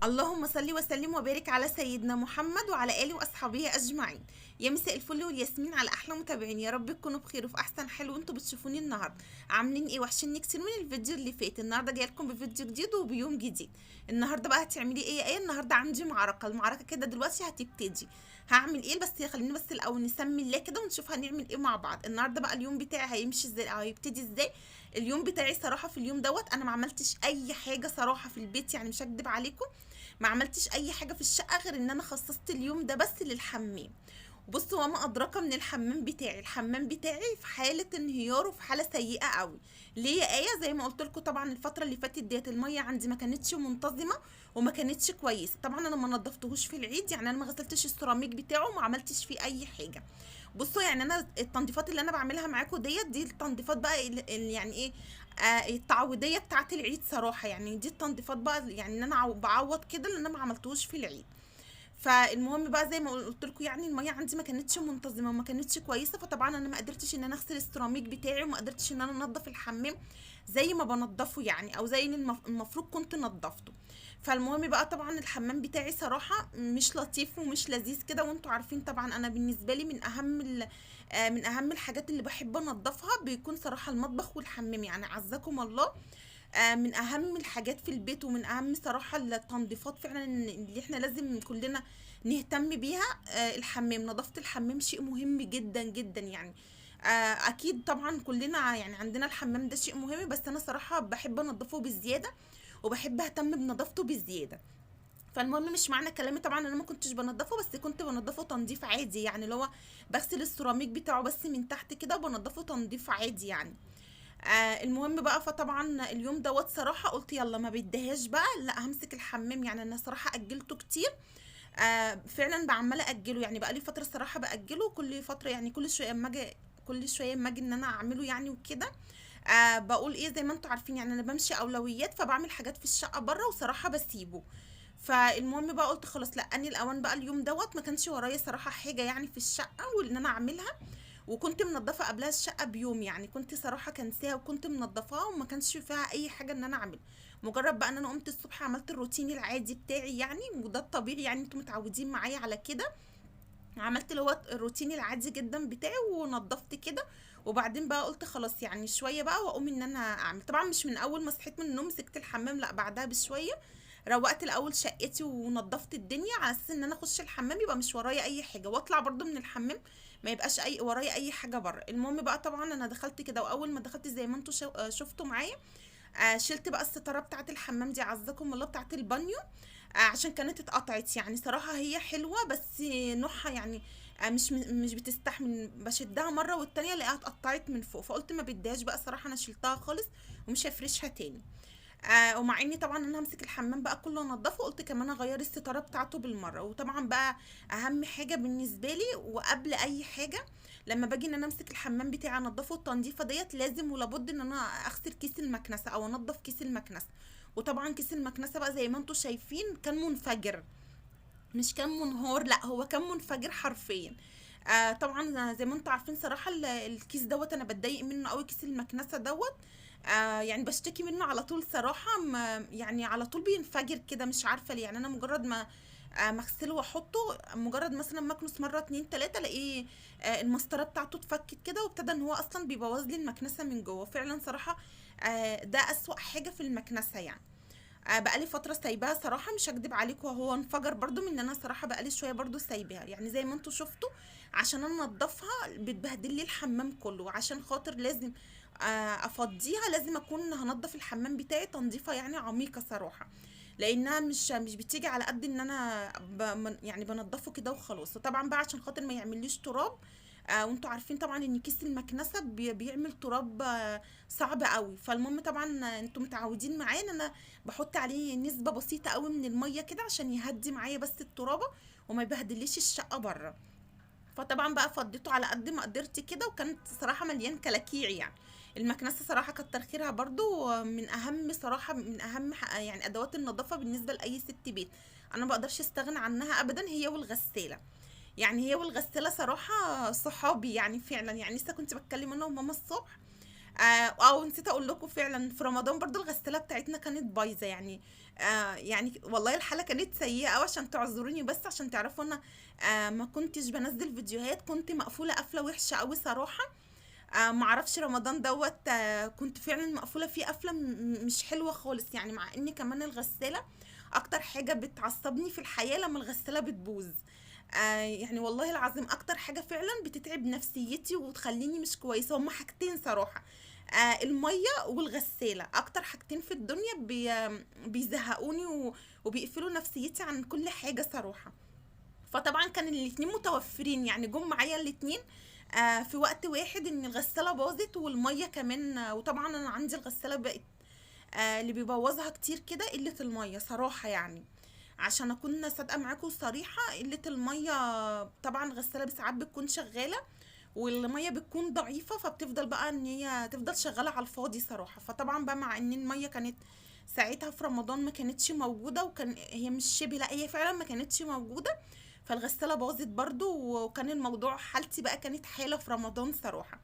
اللهم صل وسلم وبارك على سيدنا محمد وعلى اله واصحابه اجمعين. يا مساء الفل والياسمين على احلى متابعين، يا رب تكونوا بخير وفي احسن حال وانتوا بتشوفوني النهارده. عاملين ايه؟ وحشني كتير من الفيديو اللي فات. النهارده جايه لكم بفيديو جديد وبيوم جديد. النهارده بقى هتعملي ايه يا ايه؟ النهارده عندي المعركه كده دلوقتي هتبتدي. هعمل ايه؟ بس خليني بس الاول نسمي الله كده ونشوف هنعمل ايه مع بعض. النهارده بقى اليوم بتاعي هيمشي ازاي او هيبتدي ازاي. اليوم بتاعي صراحه في اليوم دوت انا ما عملتش اي حاجه صراحه في البيت، يعني مش هكدب عليكم. ما عملتش اي حاجه في الشقه غير ان انا خصصت اليوم ده بس للحمام. وبصوا وما ادراك من الحمام بتاعي في حاله انهيار وفي حاله سيئه قوي. ليه يا ايه؟ زي ما قلت لكم طبعا الفتره اللي فاتت ديت الميه عندي ما كانتش منتظمه وما كانتش كويسه. طبعا انا ما نضفتهوش في العيد، يعني انا ما غسلتش السيراميك بتاعه وما عملتش فيه اي حاجه. بصوا يعني انا التنظيفات اللي انا بعملها معاكم دي التنظيفات بقى يعني ايه، التعويضيه بتاعه العيد صراحه. يعني دي التنظيفات بقى، يعني ان انا بعوض كده اللي انا ما عملتهوش في العيد. فالمهم بقى زي ما قلت لكم، يعني الميه عندي ما كانتش منتظمه وما كانتش كويسه، فطبعا انا ما قدرتش ان انا اغسل السيراميك بتاعي وما قدرتش ان انا انضف الحمام زي ما بنضفه، يعني او زي المفروض كنت نضفته. فالمهم بقى طبعا الحمام بتاعي صراحه مش لطيف ومش لذيذ كده، وانتوا عارفين طبعا انا بالنسبه لي من اهم الحاجات اللي بحب انضفها بيكون صراحه المطبخ والحمام، يعني عزكم الله. من اهم الحاجات في البيت ومن اهم صراحة التنظيفات فعلا اللي احنا لازم كلنا نهتم بيها. الحمام، نظافة الحمام شيء مهم جدا جدا يعني. اكيد طبعا كلنا يعني عندنا الحمام ده شيء مهم، بس انا صراحة بحب انضفه بزيادة وبحب اهتم بنظافته بزيادة. فالمهم مش معنى كلامي طبعا انا ما كنتش بنضفه، بس كنت بنضفه تنظيف عادي، يعني اللي هو بغسل السيراميك بتاعه بس من تحت كده وبنضفه تنظيف عادي يعني. المهم بقى فطبعا اليوم دوت صراحة قلت يلا ما بديهاش بقى، لا همسك الحمام. يعني انا صراحة اجلته كتير. فعلا بعمله اجله، يعني بقى لي فترة الصراحة باجله كل فترة، يعني كل شوية اما اجي ان انا اعمله يعني وكده. بقول ايه، زي ما انتوا عارفين يعني انا بمشي اولويات، فبعمل حاجات في الشقة بره وصراحة بسيبه. فالمهم بقى قلت خلاص لا اني الاوان بقى اليوم دوت ما كانش ورايا صراحة حاجة يعني في الشقة وان انا اعملها. وكنت منضفه قبلها الشقه بيوم، يعني كنت صراحه كنساها وكنت منضفاها وما كانش فيها اي حاجه ان انا اعمل. مجرد بقى ان انا قمت الصبح عملت الروتين العادي بتاعي يعني، وده الطبيعي يعني انتوا متعودين معايا على كده. عملت اللي هو الروتين العادي جدا بتاعي ونضفت كده. وبعدين بقى قلت خلاص يعني شويه بقى واقوم ان انا اعمل. طبعا مش من اول ما صحيت من النوم مسكت الحمام، لا بعدها بشويه. روقت الاول شقتي ونضفت الدنيا على اساس ان انا اخش الحمام يبقى مش ورايا اي حاجه، واطلع برضو من الحمام ما يبقاش اي ورايا اي حاجه بره. المهم بقى طبعا انا دخلت كده، واول ما دخلت زي ما انتوا شفتوا معايا. شلت بقى الستاره بتاعه الحمام دي عزكم الله بتاعه البانيو. عشان كانت اتقطعت، يعني صراحه هي حلوه بس نوعها يعني مش بتستحمل، بشدها مره والتانيه الاقيها اتقطعت من فوق، فقلت ما بديهاش بقى صراحه، انا شلتها خالص ومش هفرشها تاني. ومع اني طبعا انا همسك الحمام بقى كله انضفه، قلت كمان اغير الستاره بتاعته بالمره. وطبعا بقى اهم حاجه بالنسبه لي وقبل اي حاجه، لما باجي ان انا امسك الحمام بتاعي انضفه التنظيفه ديت لازم ولابد ان انا اغسل كيس المكنسه او انضف كيس المكنسه. وطبعا كيس المكنسه بقى زي ما انتم شايفين كان منفجر، مش كان منهار، لا هو كان منفجر حرفيا. طبعا زي ما انتم عارفين صراحه الكيس دوت انا بتضايق منه قوي، كيس المكنسه دوت. يعني بشتكي منه على طول صراحه، ما يعني على طول بينفجر كده، مش عارفه ليه. يعني انا مجرد ما اغسله واحطه، مجرد مثلا ما اكنس مره اتنين تلاته الاقيه المسطره بتاعته اتفكت كده وابتدى ان هو اصلا بيبوظ لي المكنسه من جوه فعلا صراحه. ده اسوأ حاجه في المكنسه يعني. بقالي فتره سايباها صراحه، مش هكدب عليكم، وهو انفجر برضو من ان انا صراحه بقالي شويه برضو سايباها، يعني زي ما انتوا شفتوا. عشان انا انضفها بتبهدل لي الحمام كله، عشان خاطر لازم افضيها، لازم اكون هنضف الحمام بتاعي تنظيفه يعني عميقه صراحه. لانها مش بتيجي على قد ان انا يعني بنضفه كده وخلاص. وطبعا بقى عشان خاطر ما يعمليش تراب. وانتوا عارفين طبعا ان كيس المكنسه بيعمل تراب صعب قوي. فالمهم طبعا انتوا متعودين معايا ان انا بحط عليه نسبه بسيطه قوي من الميه كده عشان يهدي معايا بس الترابه وما يبهدليش الشقه بره. فطبعا بقى فضيته على قد ما قدرت كده، وكانت صراحة مليان كلاكيع يعني. المكنسة صراحة كتر خيرها برضو من اهم صراحة، من اهم يعني ادوات النظافة بالنسبة لاي ست بيت. انا ما بقدرش استغنى عنها ابدا، هي والغسالة. يعني هي والغسالة صراحة صحابي يعني فعلا، يعني لسه كنت بتكلم انا وماما الصبح. ونسيت اقول لكم فعلا في رمضان برضو الغساله بتاعتنا كانت بايظه يعني. يعني والله الحاله كانت سيئه قوي، عشان تعذروني بس عشان تعرفوا انا ما كنتش بنزل فيديوهات، كنت مقفوله قفله وحشه قوي صراحه. معرفش رمضان دوت كنت فعلا مقفوله فيه قفله مش حلوه خالص يعني، مع ان كمان الغساله اكتر حاجه بتعصبني في الحياه لما الغساله بتبوظ. يعني والله العظيم اكتر حاجه فعلا بتتعب نفسيتي وتخليني مش كويسه، هما حاجتين صراحه. الميه والغساله اكتر حاجتين في الدنيا بيزهقوني وبيقفلوا نفسيتي عن كل حاجه صراحه. فطبعا كان الاتنين متوفرين يعني، جم معايا الاتنين في وقت واحد، ان الغسالة باظت والمية كمان. وطبعا انا عندي الغسالة بقت اللي بيبوظها كتير كده قلة المية صراحة يعني. عشان اكون صادقة معاكم صريحة، قلة المية طبعا الغسالة ساعات بتكون شغالة والمية بتكون ضعيفة، فبتفضل بقى ان هي تفضل شغالة على الفاضي صراحة. فطبعا بقى مع ان المية كانت ساعتها في رمضان ما كانتش موجودة، وكان هي مش شبه، لا هي فعلا ما كانتش موجودة، فالغسالة باظت برضو. وكان الموضوع حالتي بقى كانت حالة في رمضان صراحة.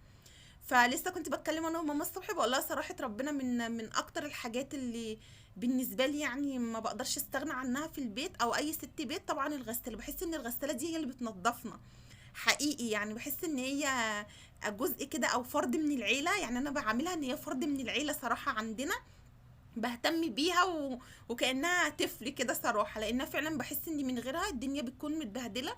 فلسه كنت بتكلم انا وماما الصبح بقول لها صراحة ربنا من اكتر الحاجات اللي بالنسبة لي يعني ما بقدرش استغنى عنها في البيت او اي ست بيت، طبعا الغسالة. بحس ان الغسالة دي هي اللي بتنظفنا حقيقي يعني، بحس ان هي جزء كده او فرد من العيلة يعني. انا بعملها ان هي فرد من العيلة صراحة عندنا، باهتم بيها وكأنها طفل كده صراحة، لأنها فعلا بحس ان من غيرها الدنيا بتكون متبهدلة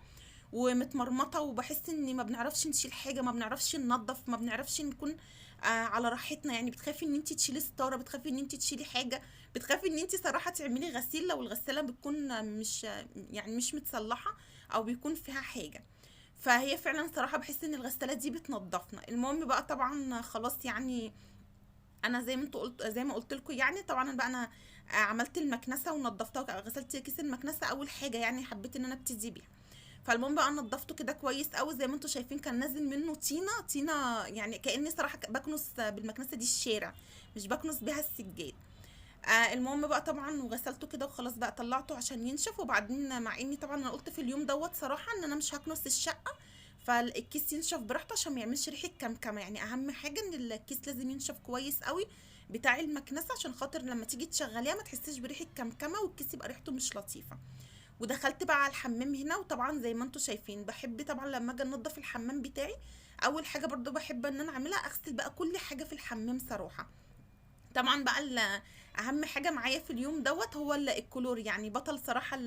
ومتمرمطة، وبحس ان ما بنعرفش نشيل حاجة، ما بنعرفش ننظف، ما بنعرفش نكون على راحتنا يعني. بتخافي ان انت تشيلي ستارة، بتخافي ان انت تشيلي حاجة، بتخافي ان انت صراحة تعملي غسيل لو الغسالة بتكون مش يعني مش متصلحة او بيكون فيها حاجة. فهي فعلا صراحة بحس ان الغسالة دي بتنظفنا. المهم بقى طبعا خلاص يعني، انا زي ما انتوا قلت زي ما قلت لكم يعني. طبعا بقى انا عملت المكنسه ونضفتها، غسلت كيس المكنسه اول حاجه يعني، حبيت ان انا ابتدي بيها. فالمهم بقى نضفته كده كويس قوي زي ما انتوا شايفين، كان نازل منه طينه طينه يعني، كاني صراحه بكنس بالمكنسه دي الشارع، مش بكنس بيها السجاد. المهم بقى طبعا وغسلته كده وخلاص بقى طلعته عشان ينشف. وبعدين مع اني طبعا انا قلت في اليوم دوت صراحه ان انا مش هكنس الشقه، فالكيس ينشف براحته عشان ما يعملش ريحه كمكمه يعني. اهم حاجه ان الكيس لازم ينشف كويس قوي بتاع المكنسه، عشان خاطر لما تيجي تشغليها ما تحسيش بريحه كمكمه والكيس يبقى ريحته مش لطيفه. ودخلت بقى على الحمام هنا، وطبعا زي ما انتوا شايفين بحب طبعا لما اجي انضف الحمام بتاعي، اول حاجه برضو بحب ان انا اعملها اغسل بقى كل حاجه في الحمام صراحه. طبعا بقى اهم حاجه معايا في اليوم دوت هو الكلور يعني، بطل صراحه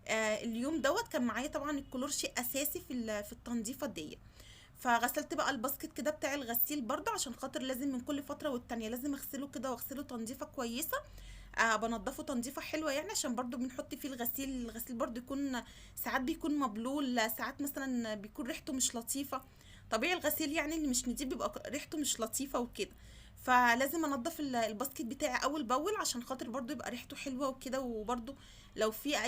اليوم دوت كان معايا طبعا الكلور شيء اساسي في التنظيفه دي. فغسلت بقى الباسكت كده بتاع الغسيل برضه، عشان خاطر لازم من كل فتره والتانيه لازم اغسله كده واغسله تنظيفه كويسه. بنضفه تنظيفه حلوه يعني، عشان برضه بنحط فيه الغسيل. الغسيل برضه يكون ساعات بيكون مبلول، ساعات مثلا بيكون ريحته مش لطيفه. طبيعي الغسيل يعني اللي مش نضيف بيبقى ريحته مش لطيفه وكده. فلازم انضف الباسكت بتاعي اول باول عشان خاطر برضو يبقى ريحته حلوه وكده. وبرضو لو في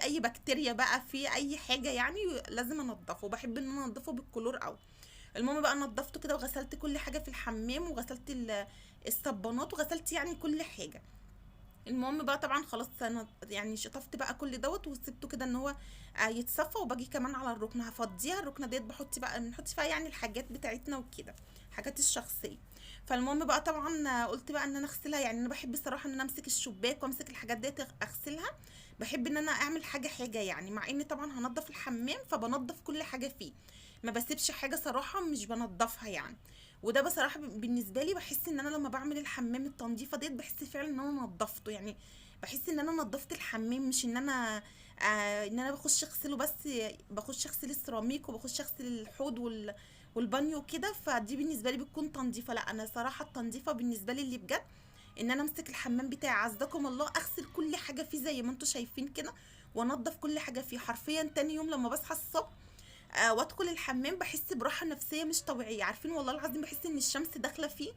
اي بكتيريا بقى في اي حاجه يعني لازم انضفه، وبحب ان انا انضفه بالكلور قوي. المهم بقى نضفته كده وغسلت كل حاجه في الحمام، وغسلت الصبانات، وغسلت يعني كل حاجه. المهم بقى طبعا خلاص انا يعني شطفت بقى كل دوت وسبته كده ان هو يتصفى. وباجي كمان على الركنه هفضيها، الركنه ديت بنحط فيها يعني الحاجات بتاعتنا وكده، حاجات الشخصيه. فالمهم بقى طبعا قلت بقى ان انا اغسلها يعني. انا بحب الصراحه ان انا امسك الشباك وامسك الحاجات ديت اغسلها، بحب ان انا اعمل حاجه حاجه يعني. مع اني طبعا هنضف الحمام فبنضف كل حاجه فيه، ما بسيبش حاجه صراحه مش بنضفها يعني. وده بصراحه بالنسبه لي بحس ان انا لما بعمل الحمام التنظيفه ديت بحس فعلا ان انا نضفته يعني، بحس ان انا نضفت الحمام، مش ان انا ان انا بخش اغسله بس، بخش اغسل السيراميك وبخش اغسل الحوض والبانيو كده. فدي بالنسبه لي بتكون تنظيفه. لا انا صراحه التنظيفه بالنسبه لي اللي بجد ان انا امسك الحمام بتاعي عزكم الله، اغسل كل حاجه فيه زي ما انتم شايفين كده، وانضف كل حاجه فيه حرفيا. تاني يوم لما بصحى الصبح وادخل الحمام بحس براحه نفسيه مش طبيعيه. عارفين والله العظيم بحس ان الشمس داخله فيه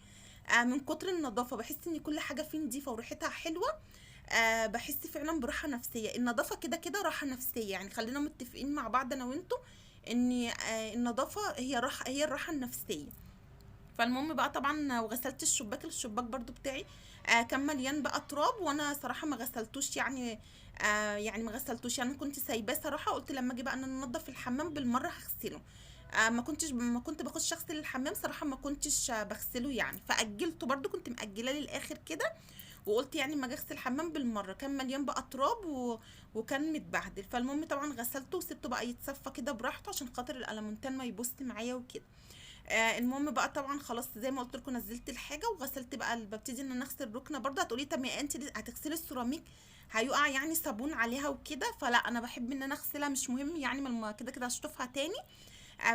من كتر النظافه، بحس ان كل حاجه فيه نظيفه وريحتها حلوه. بحس فعلا براحه نفسيه. النظافه كده كده راحه نفسيه يعني، خلينا متفقين مع بعض انا وانتم ان النظافه هي الراحه النفسيه. فالمهم بقى طبعا وغسلت الشباك برضو بتاعي كان مليان بقى تراب، وانا صراحه ما غسلتوش يعني. يعني ما غسلتوش يعني، كنت سايباه صراحه، قلت لما اجي بقى ان انا انضف الحمام بالمره هغسله. ما كنت باخش اغسل الحمام صراحه، ما كنتش بغسله يعني، فاجلته برضو، كنت مأجله للاخر كده. وقلت يعني ما اجي اغسل الحمام بالمره، كان مليان بقى تراب وكان متبهدل. فالمهم طبعا غسلته وسبته بقى يتصفى كده براحته عشان خاطر الالمونتان ما يبص معايا وكده. المهم بقى طبعا خلاص زي ما قلت لكم، نزلت الحاجه وغسلت بقى ببتدي ان انا اغسل الركنه. برضه هتقولي طب يا انت هتغسلي السيراميك هيقع يعني صابون عليها وكده، فلا انا بحب ان انا اغسلها، مش مهم يعني، ما كده كده هشطفها تاني.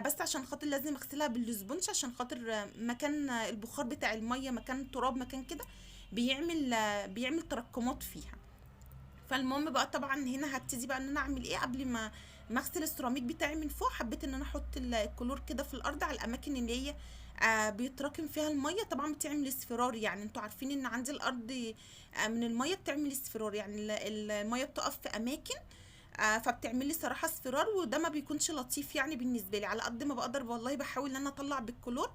بس عشان خاطر لازم اغسلها بالسبونج، عشان خاطر مكان البخار بتاع الميه، مكان تراب، مكان كده بيعمل تراكمات فيها. فالمهم بقى طبعا هنا هبتدي بقى ان انا اعمل ايه قبل ما اغسل السيراميك بتاعي من فوق. حبيت ان انا احط الكلور كده في الارض على الاماكن اللي هي بيتراكم فيها الميه. طبعا بتعمل اصفرار، يعني انتوا عارفين ان عندي الارض من الميه بتعمل اصفرار، يعني الميه بتقف في اماكن فبتعمل لي صراحه اصفرار، وده ما بيكونش لطيف يعني بالنسبه لي. على قد ما بقدر والله بحاول ان انا اطلع بالكلور،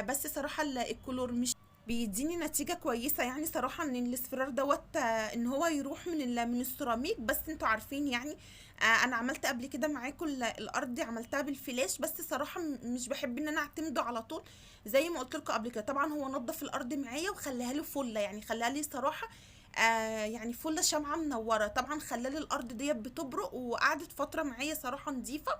بس صراحه الكلور مش بيديني نتيجة كويسة يعني صراحة، ان الاصفرار دوت ان هو يروح من السيراميك. بس انتوا عارفين يعني انا عملت قبل كده معاكم الارض عملتها بالفلاش، بس صراحة مش بحب ان انا اعتمده على طول. زي ما قلت لكم قبل كده طبعا هو نظف الارض معايا وخلاها لي فله، يعني خلاها لي صراحة يعني فله شمعة منورة. طبعا خلالي الارض ديت بتبرق، وقعدت فترة معايا صراحة نظيفة،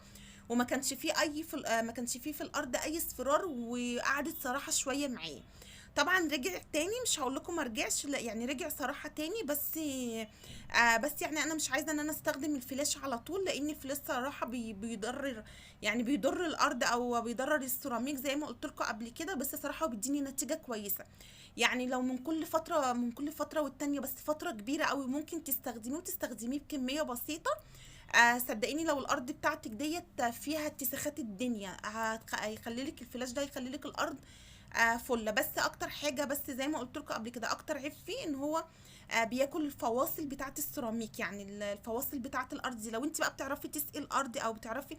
وما كانش فيه اي ما كانش فيه في الارض اي اصفرار، وقعدت صراحة شوية معايا. طبعا رجع تاني، مش هقول لكم ما رجعش، لا يعني رجع صراحة تاني، بس يعني انا مش عايزة ان انا استخدم الفلاش على طول، لان الفلاش صراحة بيضرر، يعني بيضر الارض او بيضرر السيراميك زي ما قلت لكم قبل كده. بس صراحة بيديني نتيجة كويسة، يعني لو من كل فترة والتانية، بس فترة كبيرة قوي ممكن تستخدميه، وتستخدميه بكمية بسيطة. صدقيني لو الارض بتاعتك ديت فيها اتساخات الدنيا، هيخلي لك الفلاش ده، هيخلي لك الارض فله. بس اكتر حاجه، بس زي ما قلت لكم قبل كده، اكتر عيب فيه ان هو بياكل الفواصل بتاعه السيراميك، يعني الفواصل بتاعه الارض دي. لو انت بقى بتعرفي تسقي الارض او بتعرفي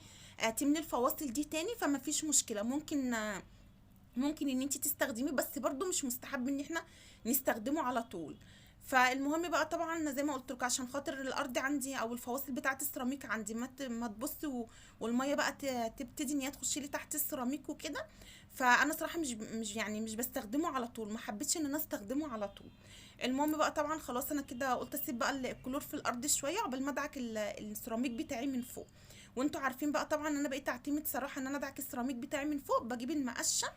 تملي الفواصل دي تاني، فما فيش مشكله، ممكن ان انت تستخدميه، بس برضو مش مستحب ان احنا نستخدمه على طول. فالمهم بقى طبعا زي ما قلت لكم، عشان خاطر الارض عندي او الفواصل بتاعه السيراميك عندي ما تبص والميه بقى تبتدي ان هي تخش لي تحت السيراميك وكده. فانا صراحه مش بستخدمه على طول، ما حبيتش ان انا استخدمه على طول. المهم بقى طبعا خلاص انا كده قلت اسيب بقى الكلور في الارض شويه عقبال ما ادعك السيراميك بتاعي من فوق. وانتوا عارفين بقى طبعا انا بقيت اعتمد صراحه ان انا ادعك السيراميك بتاعي من فوق، بجيب المقشه.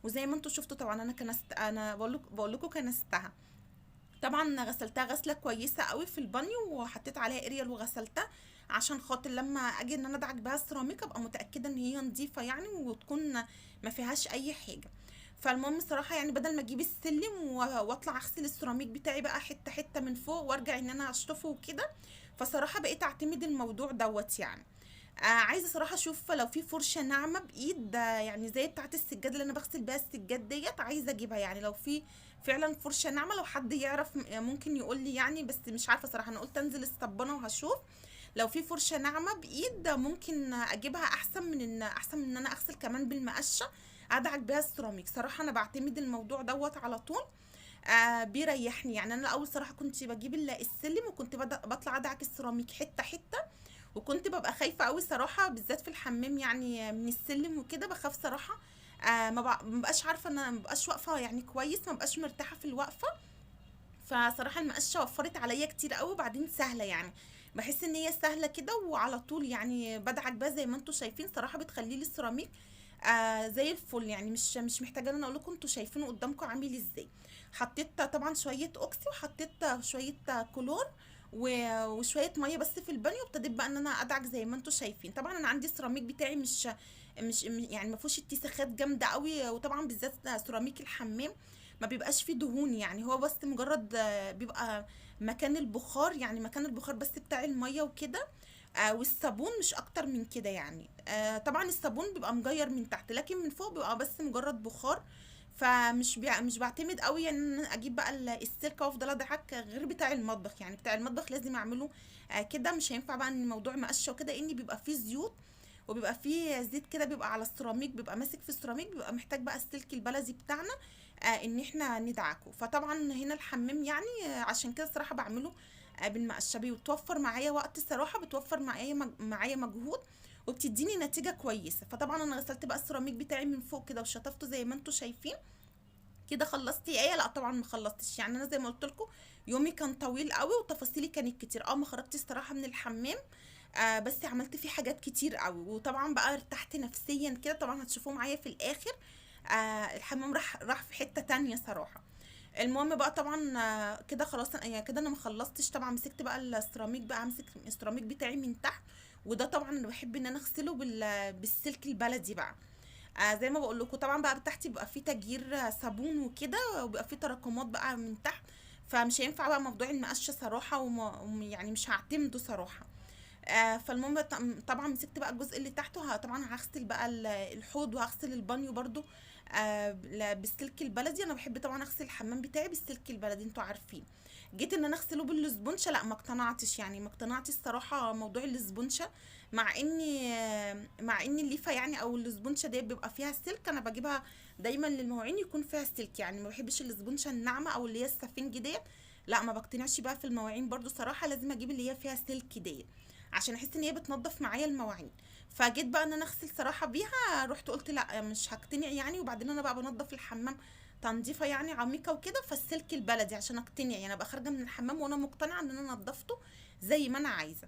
وزي ما انتوا شفتوا طبعا انا بقول لكم كنستها. طبعا غسلتها غسله كويسه قوي في البانيو، وحطيت عليها اريال وغسلتها، عشان خاطر لما اجي ان انا ادعك بها السيراميك ابقى متاكده ان هي نظيفه يعني، وتكون ما فيهاش اي حاجه. فالمهم صراحه يعني بدل ما اجيب السلم واطلع اغسل السيراميك بتاعي بقى حته حته من فوق وارجع ان انا اشطفه وكده، فصراحه بقيت اعتمد الموضوع دوت يعني. عايزه صراحه اشوف لو في فرشه ناعمه بايد، يعني زي بتاعه السجاد اللي انا بغسل بيها السجاد ديت، عايزه اجيبها يعني. لو في فعلا فرشه ناعمه، لو حد يعرف ممكن يقول لي يعني، بس مش عارفه صراحه، انا قلت انزل الصبانه وهشوف. لو في فرشه ناعمه بايد ممكن اجيبها، احسن من ان انا اغسل كمان بالمقشه ادعك بيها السيراميك. صراحه انا بعتمد الموضوع دوت على طول، بيريحني يعني. انا الاول صراحه كنت بجيب السلم، وكنت بطلع ادعك السيراميك حته حته، وكنت ببقى خايفه قوي صراحه، بالذات في الحمام يعني من السلم وكده بخاف صراحه. ما بقاش عارفه ان انا ما بقاش واقفه يعني كويس، ما بقاش مرتاحه في الوقفه. فصراحه المقشه وفرت عليا كتير قوي، وبعدين سهله يعني، بحس ان هي سهله كده وعلى طول يعني بدعك بقى زي ما انتوا شايفين. صراحه بتخلي لي السيراميك زي الفل يعني، مش محتاجه ان انا اقول لكم، انتوا شايفينه قدامكم عامل ازاي. حطيت طبعا شويه اوكسي، وحطيت شويه كلور وشويه ميه بس في البانيو، وابتديت بقى ان انا ادعك زي ما انتوا شايفين. طبعا انا عندي السيراميك بتاعي مش يعني ما فيهوش اتساخات جامده قوي، وطبعا بالذات سيراميك الحمام ما بيبقاش فيه دهون يعني، هو بس مجرد بيبقى مكان البخار، يعني مكان البخار بس بتاع الميه وكده. والصابون مش اكتر من كده يعني. طبعا الصابون بيبقى مجير من تحت، لكن من فوق بيبقى بس مجرد بخار. مش بعتمد قوي يعني ان أنا اجيب بقى السلكه وافضل ادعك، غير بتاع المطبخ يعني. بتاع المطبخ لازم اعمله كده، مش هينفع بقى ان الموضوع مقشه وكده، ان بيبقى فيه زيوت، وبيبقى فيه زيت كده بيبقى على السيراميك، بيبقى ماسك في السيراميك، بيبقى محتاج بقى السلك البلدي بتاعنا ان احنا ندعكه. فطبعا هنا الحمام يعني عشان كده الصراحه بعمله بالمقشه، بتوفر معايا وقت الصراحه، بتوفر معايا مجهود، وبتديني نتيجه كويسه. فطبعا انا غسلت بقى السيراميك بتاعي من فوق كده وشطفته زي ما انتم شايفين كده. خلصتي ايه؟ لا طبعا ما خلصتش، يعني انا زي ما قلت لكم يومي كان طويل قوي وتفاصيلي كانت كتير. ما خرجتش الصراحه من الحمام، بس عملت فيه حاجات كتير قوي، وطبعا بقى ارتحت نفسيا كده. طبعا هتشوفوه معايا في الاخر. الحمام راح في حته تانية صراحه. المهم بقى طبعا كده خلاص يعني كده انا ما خلصتش. طبعا مسكت بقى السيراميك، بقى امسك السيراميك بتاعي من تحت. وده طبعا انا بحب ان انا اغسله بالسلك البلدي بقى. زي ما بقول لكم طبعا بقى تحت بيبقى فيه تجير صابون وكده، وبيبقى فيه تراكمات بقى من تحت. فمش هينفع بقى موضوع المقشه صراحه، يعني مش هعتمده صراحه. فالمهم طبعا مسكت بقى الجزء اللي تحته. طبعا هغسل بقى الحوض وهغسل البانيو برضو بالسلك البلدي. انا بحب طبعا اغسل الحمام بتاعي بالسلك البلدي، انتوا عارفين. جيت ان انا اغسله بالسبونشه، لا ما اقتنعتش، يعني ما اقتنعتش الصراحه موضوع السبونشه. مع ان الليفه يعني او السبونشه دي بيبقى فيها السلك، انا بجيبها دايما للمواعين يكون فيها السلك. يعني ما بحبش السبونشه الناعمه او اللي هي السفنج ديت. لا ما بقتنعش بقى في المواعين برضو صراحه، لازم اجيب اللي هي فيها سلك ديت عشان احس ان هي بتنظف معايا المواعين. فجيت بقى ان انا اغسل صراحه بيها، رحت قلت لا مش هقتنع يعني. وبعدين انا بقى بنظف الحمام تنظيفه يعني عميقه وكده، فالسلك البلدي عشان اقتنع. يعني ابقى خارجه من الحمام وانا مقتنعه ان انا نظفته زي ما انا عايزه.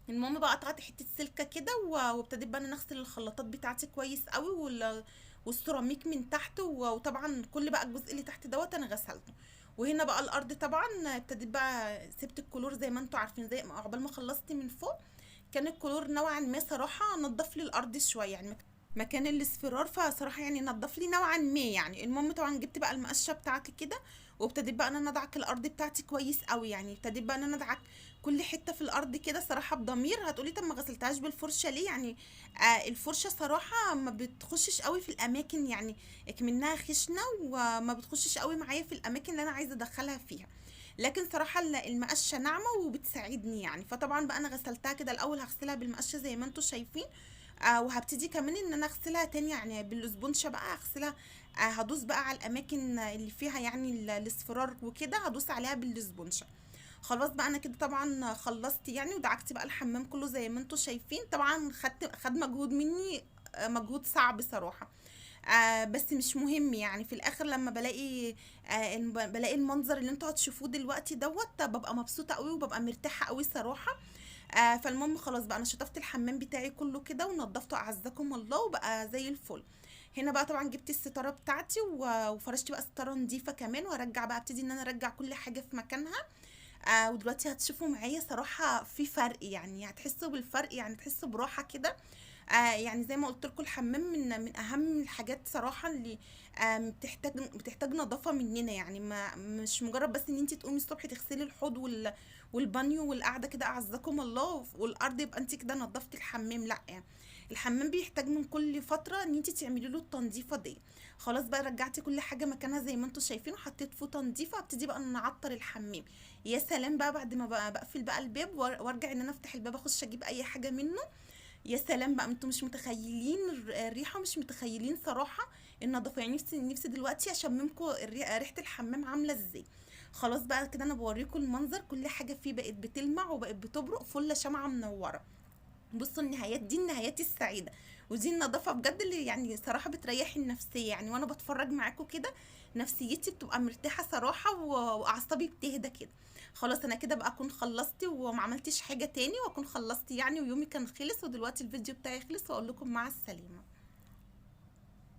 المهم بقى قطعت حته سلكه كده وابتديت بقى ان انا اغسل الخلاطات بتاعتي كويس قوي والسيراميك من تحت. وطبعا كل بقى الجزء اللي تحت دوت انا غسلته. وهنا بقى الارض طبعا ابتديت بقى سبت الكلور زي ما انتوا عارفين، زي ما عقبال ما خلصت من فوق كان الكلور نوعا ما صراحه نضف لي الارض شويه يعني مكان الاصفرار. فصراحه يعني نضف لي نوعا ما يعني. المهم طبعا جبت بقى المقشه بتاعتي كده وابتديت بقى ان انا ادعك الارض بتاعتي كويس قوي. يعني ابتديت بقى ان انا ادعك كل حته في الارض كده صراحه بضمير. هتقولي طب ما غسلتهاش بالفرشه ليه؟ يعني الفرشه صراحه ما بتخشش قوي في الاماكن، يعني اكمنها خشنه وما بتخشش قوي معايا في الاماكن اللي انا عايزه ادخلها فيها. لكن صراحه المقشه ناعمه وبتساعدني يعني. فطبعا بقى انا غسلتها كده الاول، هغسلها بالمقشه زي ما انتم شايفين. وهبتدي كمان ان انا اغسلها تاني يعني بالاسبونشه بقى اغسلها. هدوس بقى على الاماكن اللي فيها يعني الاصفرار وكده، هدوس عليها بالاسبونشه. خلاص بقى انا كده طبعا خلصت يعني ودعكت بقى الحمام كله زي ما انتم شايفين. طبعا خد مجهود مني، مجهود صعب صراحه. بس مش مهم يعني. في الاخر لما بلاقي المنظر اللي انتوا هتشوفوه دلوقتي دوت ببقى مبسوطه قوي وببقى مرتاحه قوي صراحه. فالمهم خلاص بقى انا شطفت الحمام بتاعي كله كده ونضفته اعزكم الله وبقى زي الفل. هنا بقى طبعا جبت الستاره بتاعتي وفرشت بقى ستاره نظيفه كمان، وارجع بقى ابتدي ان انا ارجع كل حاجه في مكانها. ودلوقتي هتشوفوا معايا صراحه في فرق، يعني هتحسوا بالفرق، يعني تحسوا براحه كده. يعني زي ما قلت لكم الحمام من اهم الحاجات صراحه اللي بتحتاج نظافه مننا. يعني ما مش مجرد بس ان انت تقومي الصبح تغسلي الحوض والبانيو والقعده كده اعزكم الله والارض يبقى انت كده نظفتي الحمام، لا يعني. الحمام بيحتاج من كل فتره ان انت تعملي له التنظيفه دي. خلاص بقى رجعتي كل حاجه مكانها زي ما انتم شايفين وحطيت فوطه نظيفه، ابتدي بقى ان نعطر الحمام. يا سلام بقى بعد ما بقى بقفل بقى الباب وارجع ان انا افتح الباب اخش اجيب اي حاجه منه. يا سلام بقى، انتوا مش متخيلين الريحه، مش متخيلين صراحه النظافه. يعني نفسي دلوقتي اشممكم ريحه الحمام عامله ازاي. خلاص بقى كده انا بوريكم المنظر، كل حاجه فيه بقت بتلمع وبقت بتبرق فله شمعه منوره. بصوا النهايات دي النهايات السعيده، ودي النظافه بجد اللي يعني صراحه بتريح النفسيه. يعني وانا بتفرج معاكم كده نفسيتي بتبقى مرتاحه صراحه واعصابي بتهدى كده. خلاص انا كده بقى اكون خلصت وما عملتش حاجه تاني واكون خلصت يعني، ويومي كان خلص. ودلوقتي الفيديو بتاعي خلص واقول لكم مع السلامه.